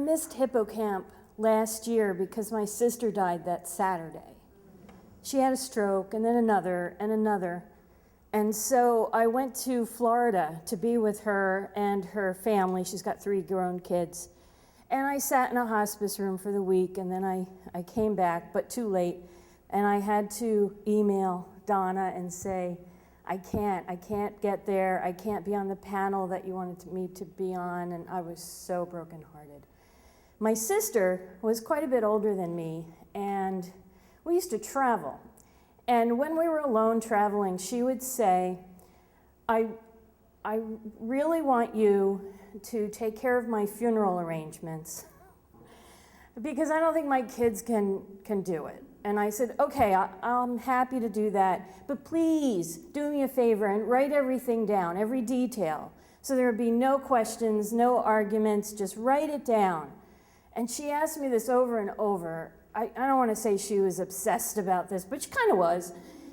missed HippoCamp last year because my sister died that Saturday. She had a stroke and then another and another. And so I went to Florida to be with her and her family. She's got 3 grown kids. And I sat in a hospice room for the week, and then I came back, but too late. And I had to email Donna and say, I can't get there. I can't be on the panel that you wanted me to be on. And I was so brokenhearted. My sister was quite a bit older than me, and we used to travel. And when we were alone traveling, she would say, I really want you to take care of my funeral arrangements because I don't think my kids can do it. And I said, okay, I'm happy to do that, but please do me a favor and write everything down, every detail, so there would be no questions, no arguments, just write it down. And she asked me this over and over. I don't want to say she was obsessed about this, but she kind of was.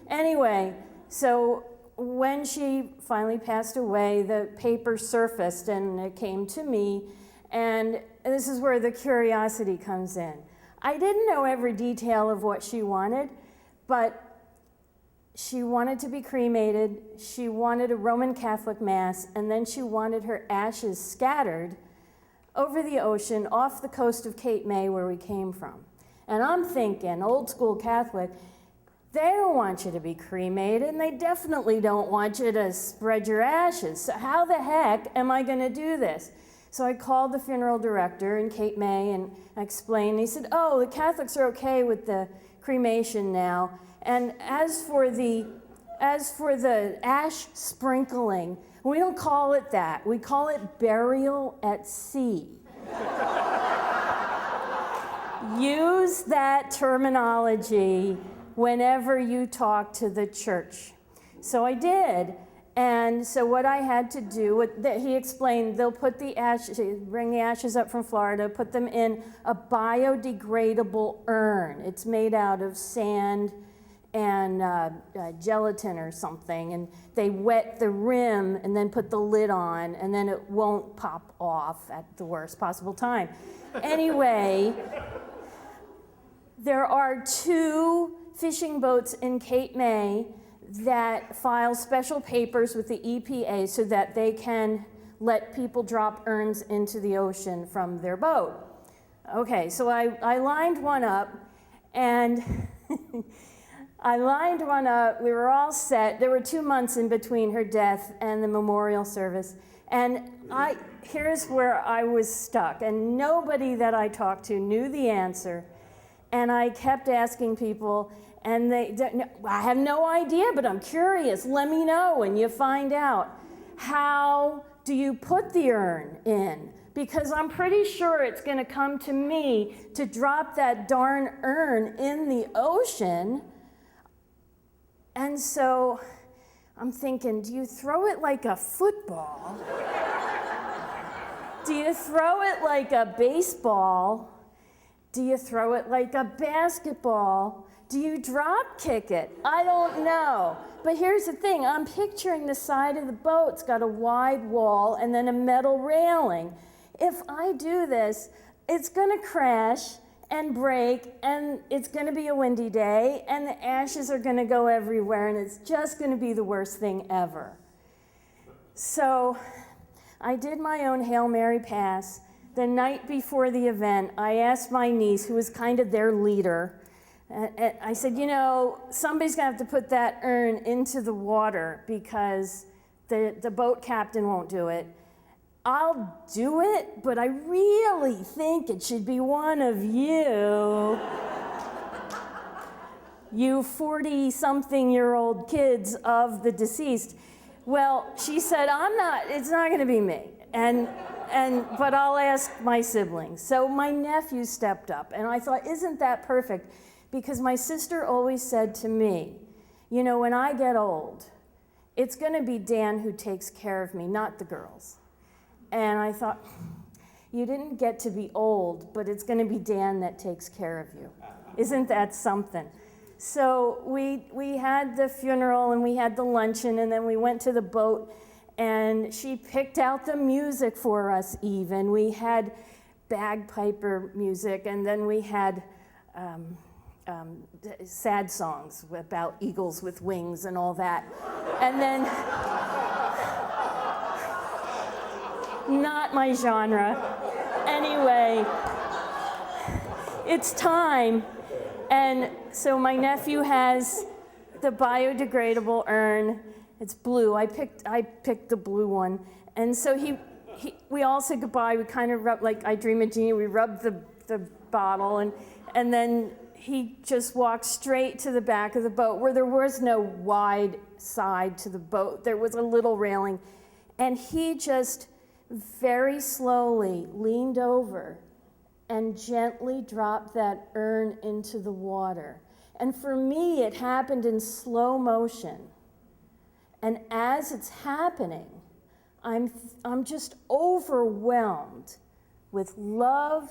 Anyway, so when she finally passed away, the paper surfaced and it came to me, and this is where the curiosity comes in. I didn't know every detail of what she wanted, but she wanted to be cremated, she wanted a Roman Catholic Mass, and then she wanted her ashes scattered over the ocean off the coast of Cape May where we came from. And I'm thinking, old school Catholic, they don't want you to be cremated, and they definitely don't want you to spread your ashes. So how the heck am I going to do this? So I called the funeral director in Cape May and I explained. He said, oh, the Catholics are okay with the cremation now. And as for the ash sprinkling, we don't call it that. We call it burial at sea. Use that terminology whenever you talk to the church. So I did. And so what I had to do, he explained, they'll put the ashes, bring the ashes up from Florida, put them in a biodegradable urn. It's made out of sand and gelatin or something, and they wet the rim and then put the lid on, and then it won't pop off at the worst possible time. Anyway, there are 2 fishing boats in Cape May that file special papers with the EPA so that they can let people drop urns into the ocean from their boat. Okay, so I lined one up, and we were all set. There were 2 months in between her death and the memorial service, and here's where I was stuck, and nobody that I talked to knew the answer, and I kept asking people, and I have no idea, but I'm curious. Let me know when you find out. How do you put the urn in? Because I'm pretty sure it's going to come to me to drop that darn urn in the ocean. And so I'm thinking, do you throw it like a football? Do you throw it like a baseball? Do you throw it like a basketball? Do you drop kick it? I don't know. But here's the thing. I'm picturing the side of the boat. It's got a wide wall and then a metal railing. If I do this, it's going to crash and break, and it's going to be a windy day, and the ashes are going to go everywhere, and it's just going to be the worst thing ever. So I did my own Hail Mary pass. The night before the event, I asked my niece, who was kind of their leader, I said, you know, somebody's going to have to put that urn into the water because the boat captain won't do it. I'll do it, but I really think it should be one of you. You 40-something-year-old kids of the deceased. Well, she said, it's not going to be me. But I'll ask my siblings. So my nephew stepped up, and I thought, isn't that perfect? Because my sister always said to me, you know, when I get old, it's going to be Dan who takes care of me, not the girls. And I thought, you didn't get to be old, but it's going to be Dan that takes care of you. Isn't that something? So we had the funeral, and we had the luncheon, and then we went to the boat, and she picked out the music for us even. We had bagpiper music, and then we had sad songs about eagles with wings and all that. And then, not my genre. Anyway, it's time. And so my nephew has the biodegradable urn. It's blue. I picked the blue one. And so we all said goodbye. We kind of rubbed, like I Dream of Jeannie, we rubbed the bottle, and then he just walked straight to the back of the boat where there was no wide side to the boat. There was a little railing. And he just very slowly leaned over and gently dropped that urn into the water. And for me, it happened in slow motion. And as it's happening, I'm just overwhelmed with love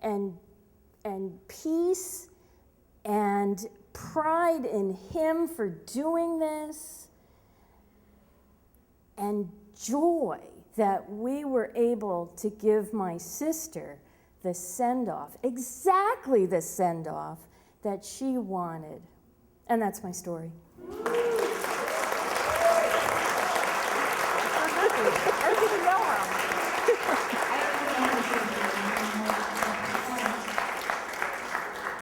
and peace and pride in him for doing this, and joy that we were able to give my sister the send-off, exactly the send-off that she wanted. And that's my story. I didn't know how.